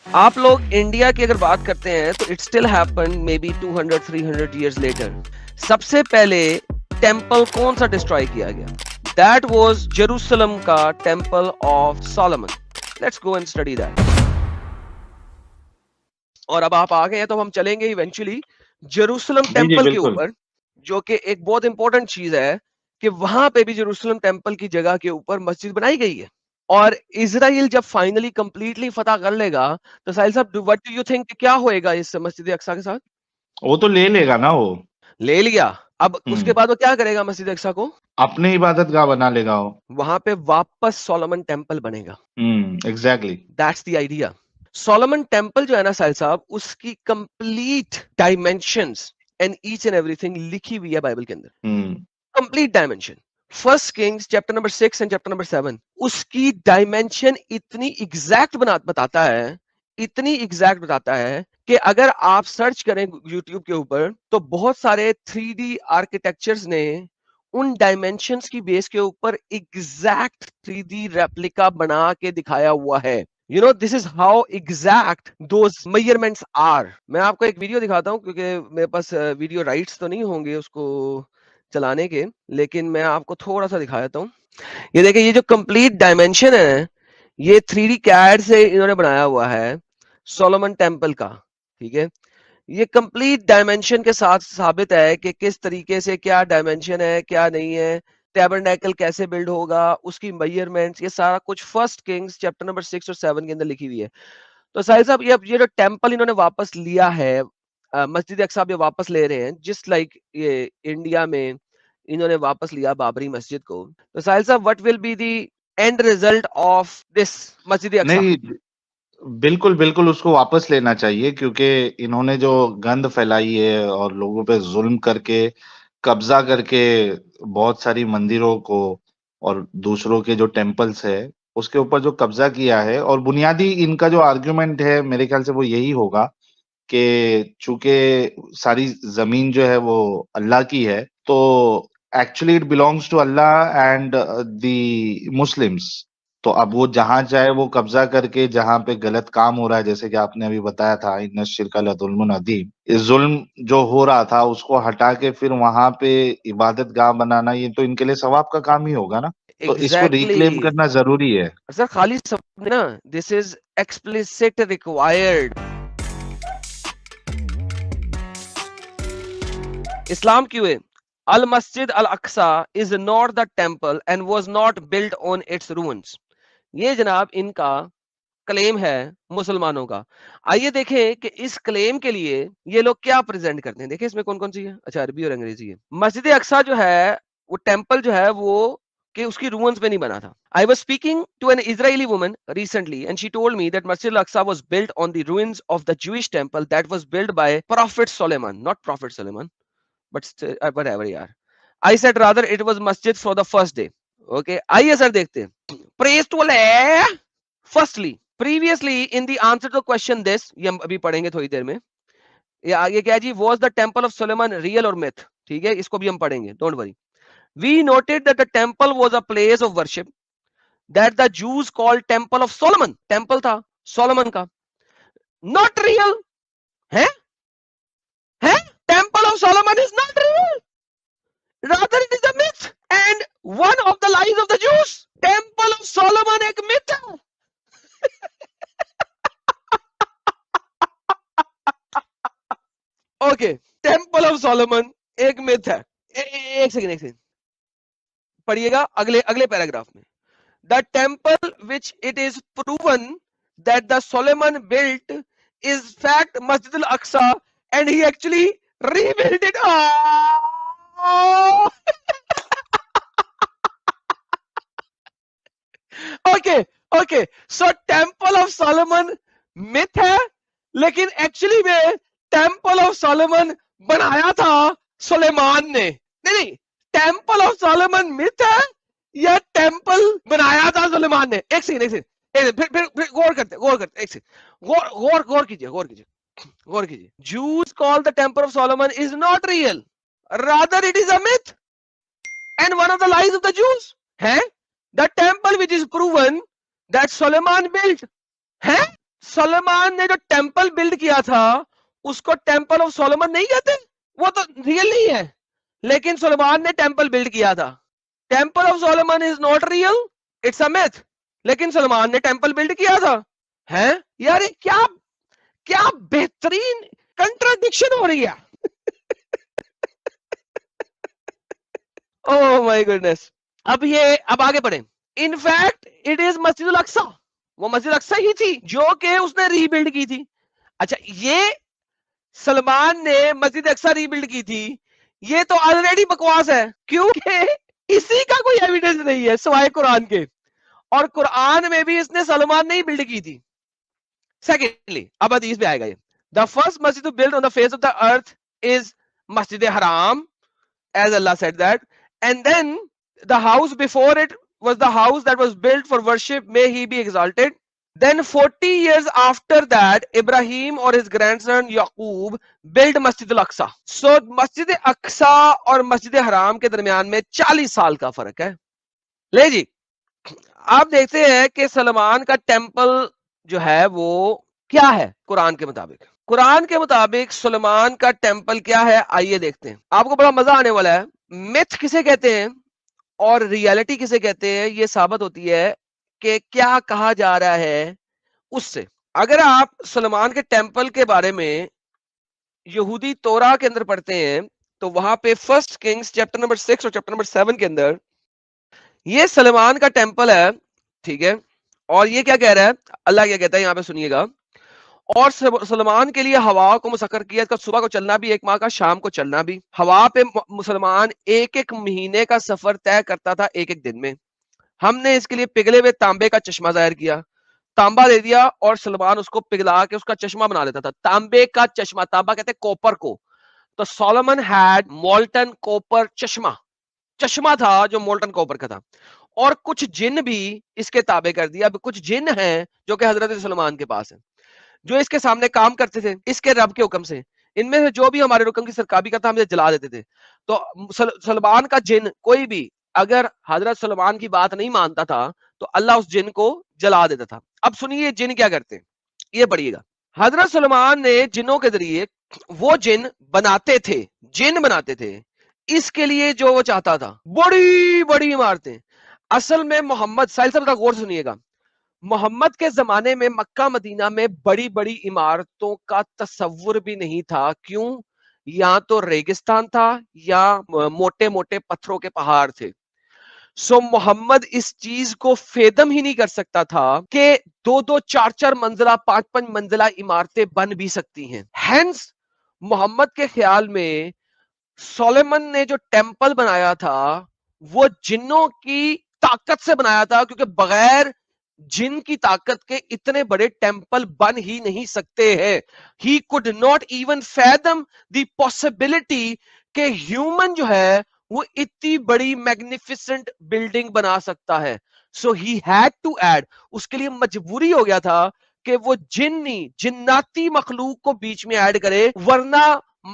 آپ لوگ انڈیا کی اگر بات کرتے ہیں تو it still happen may be 200-300 years later. سب سے پہلے ٹیمپل کون سا ڈسٹرائے کیا گیا؟ دیٹ واز جیروسلم کا temple of Solomon. Let's go and study that. اور اب آپ آ گئے ہیں تو ہم چلیں گے ایونچولی جیروسلم جی جی ٹیمپل کے بالکل. اوپر، جو کہ ایک بہت امپورٹنٹ چیز ہے کہ وہاں پہ بھی جیروسلم ٹیمپل کی جگہ کے اوپر مسجد بنائی گئی ہے. اور اسرائیل جب فائنلی کمپلیٹلی فتح کر لے گا تو Sahil sahab what do you think کیا ہوئے گا اس مسجد اقصی کے ساتھ؟ وہ تو لے لے گا نا وہ. لے لیا. اب اس ہوں کے بعد وہ کیا کرے گا مسجد اقصی کو؟ اپنے عبادت گاہ بنا لے گا وہ. وہاں پہ واپس سولومن ٹیمپل بنے گا. Exactly. That's the idea. Solomon temple جو ہے نا ساحل صاحب، اس کی complete dimensions and H and ایوری تھنگ لکھی ہوئی ہے بائبل کے اندر. Complete dimension. First Kings chapter number 6 and chapter number 7 اس کی ڈائمینشن اتنی ایگزیکٹ بتاتا ہے، اتنی ایگزیکٹ بتاتا ہے کہ اگر آپ سرچ کریں یوٹیوب کے اوپر تو بہت سارے 3D آرکیٹیکچرز نے ان ڈائمینشنز کی بیس کے اوپر ایگزیکٹ 3D ریپلیکا بنا کے دکھایا ہوا ہے. You know, this is how exact those measurements are. میں آپ کو ایک ویڈیو دکھاتا ہوں کیونکہ میرے پاس ویڈیو رائٹس تو نہیں ہوں گے اس کو چلانے کے، لیکن میں آپ کو تھوڑا سا دکھا دیتا ہوں. یہ دیکھیں، یہ جو کمپلیٹ ڈائمینشن ہے یہ 3D CAD سے انہوں نے بنایا ہوا ہے سولومن ٹیمپل کا. ٹھیک ہے، یہ کمپلیٹ ڈائمینشن کے ساتھ ثابت ہے کہ کس طریقے سے کیا ڈائمینشن ہے کیا نہیں ہے، ٹیبرنیکل کیسے بلڈ ہوگا، اس کی میجرمنٹس، یہ سارا کچھ فرسٹ کنگز چیپٹر نمبر 6 اور 7 کے اندر لکھی ہوئی ہے. تو ساحل صاحب یہ جو ٹیمپل انہوں نے واپس لیا ہے، مسجد اقصی یہ واپس لے رہے ہیں جسٹ لائک یہ انڈیا میں انہوں نے واپس لیا بابری مسجد کو. تو Sahil sahab what will be the end result of this Masjid Aqsa? نہیں، بالکل بالکل اس کو واپس لینا چاہیے، کیونکہ انہوں نے جو گند پھیلائی ہے اور لوگوں پہ ظلم کر کے قبضہ کر کے بہت ساری مندروں کو اور دوسروں کے جو ٹیمپلز ہے اس کے اوپر جو قبضہ کیا ہے، اور بنیادی ان کا جو آرگیومنٹ ہے میرے خیال سے وہ یہی ہوگا کہ چونکہ ساری زمین جو ہے وہ اللہ کی ہے، تو actually it belongs to Allah and the Muslims. تو اب وہ جہاں چاہے وہ قبضہ کر کے جہاں پہ غلط کام ہو رہا ہے، جیسے کہ آپ نے ابھی بتایا تھا ان الشرک لظلم عظیم، اس ظلم جو ہو رہا تھا اس کو ہٹا کے پھر وہاں پہ عبادت گاہ بنانا، یہ تو ان کے لیے ثواب کا کام ہی ہوگا نا. تو اس کو ریکلیم ایگزیکٹلی کرنا ضروری ہے. سر. خالی سب نا دس از ایکسپلیسٹ ریکوائرڈ. اسلام کیوں ہے؟ Al-Masjid al-Aqsa is not the temple and was not build on its ruins. یہ جناب ان کا کلیم ہے مسلمانوں کا. آئیے دیکھیں کہ اس کلیم کے لیے یہ لوگ کیا پریزنٹ کرتے ہیں. دیکھیں اس میں کون کون سی ہے. اچھا، عربی اور انگریزی ہے. مسجد اقصی جو ہے وہ ٹیمپل جو ہے وہ کہ اس کی روئنز پہ نہیں بنا تھا. I was speaking to an Israeli woman recently and she told me that Masjid al-Aqsa was built on the ruins of the Jewish temple that was built by Prophet Solomon, not Prophet Solomon, but whatever yaar. I said rather it was masjid for the first day. Okay, آئیے سر دیکھتے ہیں. Praise to Allah. Firstly, previously in the answer to question this, یہ ہم ابھی پڑھیں گے تھوڑی دیر میں. یہ آگے کیا جی؟ Was the temple of Solomon real or myth? ٹھیک ہے، اس کو بھی ہم پڑھیں گے. Don't worry. We noted that the temple was a place of worship that the Jews called Temple of Solomon. Temple تھا Solomon کا. Not real. ہے؟ Temple of Solomon is not real. Rather it is a myth and one of the lies of the Jews. Temple of Solomon ایک myth ہے. Okay, Temple of Solomon ایک myth ہے. ایک second پڑھیے گا اگلے paragraph میں. The temple which it is proven that the Solomon built is fact Masjid al-Aqsa and he actually rebuilt it. Oh! Okay. So Temple of Solomon myth ہے، لیکن actually میں Temple of Solomon بنایا تھا سلیمان نے. نہیں، Temple of Solomon myth ہے یا temple بنایا تھا سلیمان نے. ایک سیکنڈ پھر غور کرتے ایک سیکنڈ غور کیجیے. Jews call the temple of Solomon is not real, rather it is a myth and one of the lies of the Jews. ہے the temple which is proven that Solomon built. ہے سلیمان نے جو temple build کیا تھا اس کو temple of Solomon نہیں کہتے, وہ تو ریئل نہیں ہے, لیکن سلیمان نے ٹیمپل بلڈ کیا تھا. Temple of Solomon is not real, it's a myth, لیکن سلیمان نے ٹیمپل بلڈ کیا تھا. ہے یار کیا بہترین کنٹراڈکشن ہو رہی ہے. او مائی گڈنس. اب آگے بڑھیں. In fact it is Masjid Al-Aqsa, وہ مسجد اقصی ہی تھی جو کہ اس نے ری بلڈ کی تھی. اچھا, یہ سلمان نے مسجد اقصی ری بلڈ کی تھی, یہ تو آلریڈی بکواس ہے, کیونکہ اسی کا کوئی ایویڈنس نہیں ہے سوائے قرآن کے, اور قرآن میں بھی اس نے سلمان نہیں بلڈ کی تھی. سیکنڈلی, اب حدیث پہ آئے گا یہ. The first masjid to build on the face of the earth is Masjid Haram, as Allah said that, and then the house before it was the house that was built for worship, may he be exalted. Then 40 years after that, Ibrahim or his grandson Yaqub built Masjid al-Aqsa. So Masjid Aqsa اور Masjid Haram کے درمیان میں 40 سال کا فرق ہے. لے جی, آپ دیکھتے ہیں کہ سلمان کا ٹیمپل جو ہے وہ کیا ہے قرآن کے مطابق. قرآن کے مطابق سلیمان کا ٹیمپل کیا ہے, آئیے دیکھتے ہیں, آپ کو بڑا مزہ آنے والا ہے. میتھ کسے کہتے ہیں اور ریالٹی کسے کہتے ہیں, یہ ثابت ہوتی ہے کہ کیا کہا جا رہا ہے اس سے. اگر آپ سلیمان کے ٹیمپل کے بارے میں یہودی تورا کے اندر پڑھتے ہیں تو وہاں پہ فرسٹ کنگز چیپٹر نمبر 6 اور چیپٹر نمبر 7 کے اندر یہ سلیمان کا ٹیمپل ہے, ٹھیک ہے, اور یہ کیا کہہ رہا ہے, اللہ کیا کہتا ہے یہاں پہ سنیے گا. اور سلمان کے لیے ہوا کو مسخر کیا, کا صبح کو چلنا بھی 1 ماہ کا, شام کو چلنا بھی. ہوا پہ مسلمان 1 مہینے کا سفر طے کرتا تھا 1 دن میں. ہم نے اس کے لیے پگھلے ہوئے تانبے کا چشمہ ظاہر کیا, تانبا دے دیا اور سلمان اس کو پگھلا کے اس کا چشمہ بنا لیتا تھا. تانبے کا چشمہ, تانبا کہتے ہیں کوپر کو, تو سولومن ہیڈ مولٹن کوپر چشمہ تھا جو مولٹن کوپر کا تھا. اور کچھ جن بھی اس کے تابع کر دیا. اب کچھ جن ہیں جو کہ حضرت سلمان کے پاس ہیں, جو اس کے سامنے کام کرتے تھے اس کے رب کے حکم سے. ان میں سے جو بھی ہمارے رکن کی سرکابی کرتا ہم جلا دیتے تھے. تو سلمان کا جن کوئی بھی اگر حضرت سلمان کی بات نہیں مانتا تھا تو اللہ اس جن کو جلا دیتا تھا. اب سنیے جن کیا کرتے ہیں, یہ پڑھیے گا. حضرت سلمان نے جنوں کے ذریعے وہ جن بناتے تھے اس کے لیے جو وہ چاہتا تھا, بڑی بڑی عمارتیں. اصل میں محمد, ساحل صاحب کا غور سنیے گا, محمد کے زمانے میں مکہ مدینہ میں بڑی بڑی عمارتوں کا تصور بھی نہیں تھا. کیوں؟ یا تو ریگستان تھا یا موٹے موٹے پتھروں کے پہاڑ تھے. سو محمد اس چیز کو فیدم ہی نہیں کر سکتا تھا کہ 2 4 منزلہ 5 منزلہ عمارتیں بن بھی سکتی ہیں. ہینس محمد کے خیال میں سولومن نے جو ٹیمپل بنایا تھا وہ جنوں کی طاقت سے بنایا تھا, کیونکہ بغیر جن کی طاقت کے اتنے بڑے ٹیمپل بن ہی نہیں سکتے ہیں. He could not even fathom the possibility کہ ہیومن جو ہے وہ اتنی بڑی میگنیفیسنٹ بلڈنگ بنا سکتا ہے. So he had to add, اس کے لیے مجبوری ہو گیا تھا کہ وہ جناتی مخلوق کو بیچ میں ایڈ کرے, ورنہ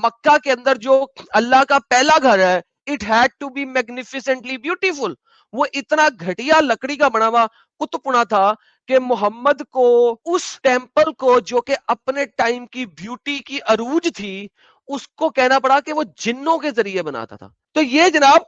مکہ کے اندر جو اللہ کا پہلا گھر ہے it had to be magnificently beautiful. وہ اتنا گھٹیا لکڑی کا بنا ہوا قطب پنا تھا کہ محمد کو اس ٹیمپل کو جو کہ اپنے ٹائم کی بیوٹی کی عروج تھی اس کو کہنا پڑا کہ وہ جنوں کے ذریعے بناتا تھا. تو یہ جناب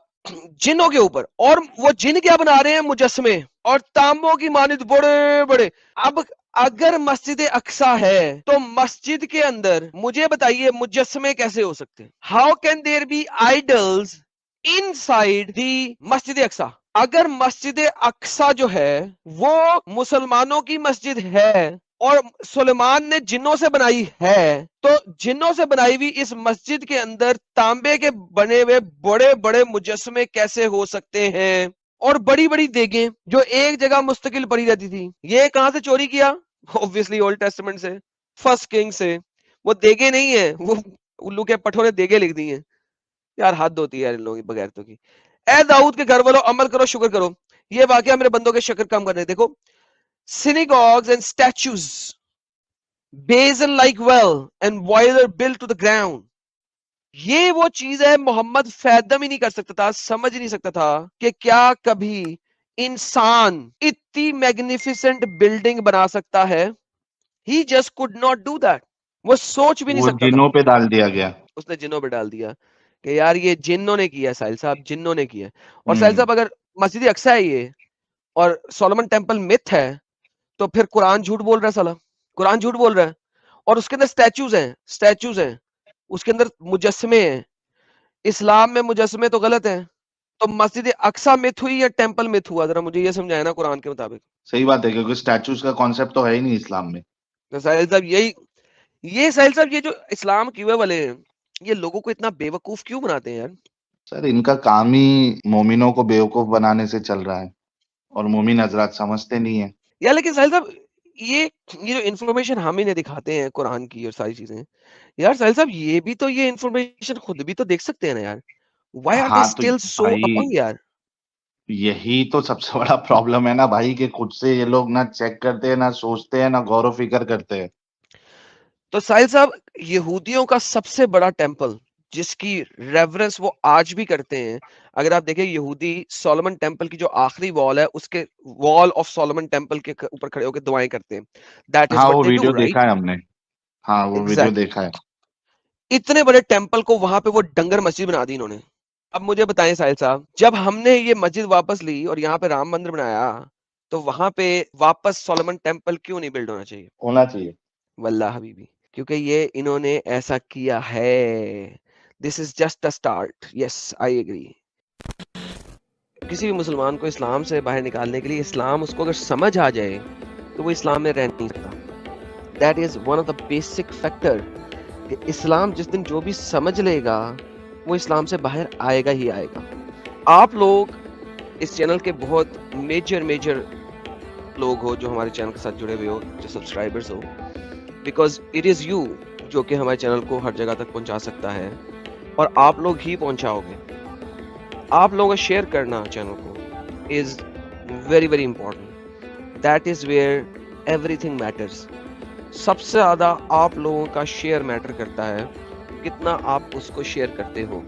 جنوں کے اوپر, اور وہ جن کیا بنا رہے ہیں, مجسمے اور تانبوں کی مانند بڑے بڑے. اب اگر مسجد اقصی ہے تو مسجد کے اندر مجھے بتائیے مجسمے کیسے ہو سکتے ہیں؟ How can there be idols inside the Masjid Aqsa? اگر مسجد اقصی جو ہے وہ مسلمانوں کی مسجد ہے اور سلیمان نے جنوں سے بنائی ہے, تو جنوں سے بنائی ہوئی اس مسجد کے اندر تانبے کے بنے ہوئے بڑے بڑے مجسمے کیسے ہو سکتے ہیں؟ اور بڑی بڑی دیگیں جو ایک جگہ مستقل پڑی رہتی تھی, یہ کہاں سے چوری کیا؟ اوبویسلی اولڈ ٹیسٹمنٹ سے, فرسٹ کنگ سے. وہ دیگیں نہیں ہیں, وہ الو کے پٹھوں نے دیگیں لکھ دی ہیں. یار حد ہوتی ہے ان لوگوں کی بغیرتوں کی. اے داؤد کے گھر والوں, عمل کرو شکر کرو. یہ واقعہ میرے بندوں کے شکر کم کرنے. دیکھو, synagogues and statues, basin like well and boiler built to the ground. یہ وہ چیز ہے محمد فیدم ہی نہیں کر سکتا تھا, سمجھ نہیں سکتا تھا کہ کیا کبھی انسان اتنی میگنیفیسنٹ بلڈنگ بنا سکتا ہے. He just could not do that. وہ سوچ بھی نہیں وہ سکتا تھا. جنوں پہ ڈال دیا گیا. اس نے جنوں پہ ڈال دیا کہ یار یہ جنوں نے کیا ساحل صاحب, جنوں نے کیا. اور ساحل صاحب اگر مسجد اقصی ہے یہ اور سولومن ٹیمپل مت ہے تو پھر قرآن جھوٹ بول رہا ہے سالا, قرآن جھوٹ بول رہا ہے. اور اس کے اندر سٹیچوز ہیں, اس کے اندر مجسمے ہیں. اسلام میں مجسمے تو غلط ہیں, تو مسجد اقصی مت ہوئی یا ٹیمپل مت ہوا؟ ذرا مجھے یہ سمجھائے نا قرآن کے مطابق. صحیح بات ہے, کیونکہ اسٹیچوز کا کانسیپٹ تو ہے ہی نہیں اسلام میں. ساحل صاحب یہ ساحل صاحب یہ جو اسلام کیے والے ہیں یہ لوگوں کو اتنا بے وقوف کیوں بناتے ہیں یار؟ سر ان کا کام ہی مومنوں کو بیوقوف بنانے سے چل رہا ہے, اور مومن حضرات سمجھتے نہیں ہیں. یا لیکن ساحل صاحب یہ جو انفارمیشن ہم انہیں دکھاتے ہیں قرآن کی اور ساری چیزیں, یار ساحل صاحب یہ بھی تو یہ انفارمیشن خود بھی تو دیکھ سکتے ہیں نا یار. Why are they ہاں تو still so بھائی upang یار؟ یہی تو سب سے بڑا پرابلم ہے نا بھائی, کہ خود سے یہ لوگ نہ چیک کرتے ہیں, نہ سوچتے ہیں, نہ غور و فکر کرتے ہیں. تو ساحل صاحب یہودیوں کا سب سے بڑا ٹیمپل جس کی ریورنس وہ آج بھی کرتے ہیں, اگر آپ دیکھیں یہودی سولومن ٹیمپل کی جو آخری وال ہے اس کے وال آف سولومن ٹیمپل کے اوپر کھڑے ہو کے دعائیں کرتے ہیں. That is ہاں what وہ they do, ویڈیو right? دیکھا ہے ہم نے, ہاں وہ ویڈیو Exactly. دیکھا ہے. اتنے بڑے ٹیمپل کو وہاں پہ وہ ڈنگر مسجد بنا دی انہوں نے. اب مجھے بتائیں ساحل صاحب, جب ہم نے یہ مسجد واپس لی اور یہاں پہ رام مندر بنایا تو وہاں پہ واپس سولومن ٹیمپل کیوں نہیں بلڈ ہونا چاہیے؟ ہونا چاہیے. واللہ حبیبی, کیونکہ یہ انہوں نے ایسا کیا ہے. This is just a start. Yes I agree. کسی بھی مسلمان کو اسلام سے باہر نکالنے کے لیے اسلام اس کو اگر سمجھ آ جائے تو وہ اسلام میں رہ نہیں سکتا. That is one of the basic factor کہ اسلام جس دن جو بھی سمجھ لے گا وہ اسلام سے باہر آئے گا ہی آئے گا. آپ لوگ اس چینل کے بہت میجر لوگ ہو جو ہمارے چینل کے ساتھ جڑے ہوئے ہو, جو subscribers who, because it is you جو کہ ہمارے چینل کو ہر جگہ تک پہنچا سکتا ہے, اور آپ لوگ ہی پہنچاؤ گے. آپ لوگوں کا شیئر کرنا چینل کو is very important. That is where everything matters. سب سے زیادہ آپ لوگوں کا شیئر میٹر کرتا ہے, کتنا آپ اس کو شیئر کرتے ہو.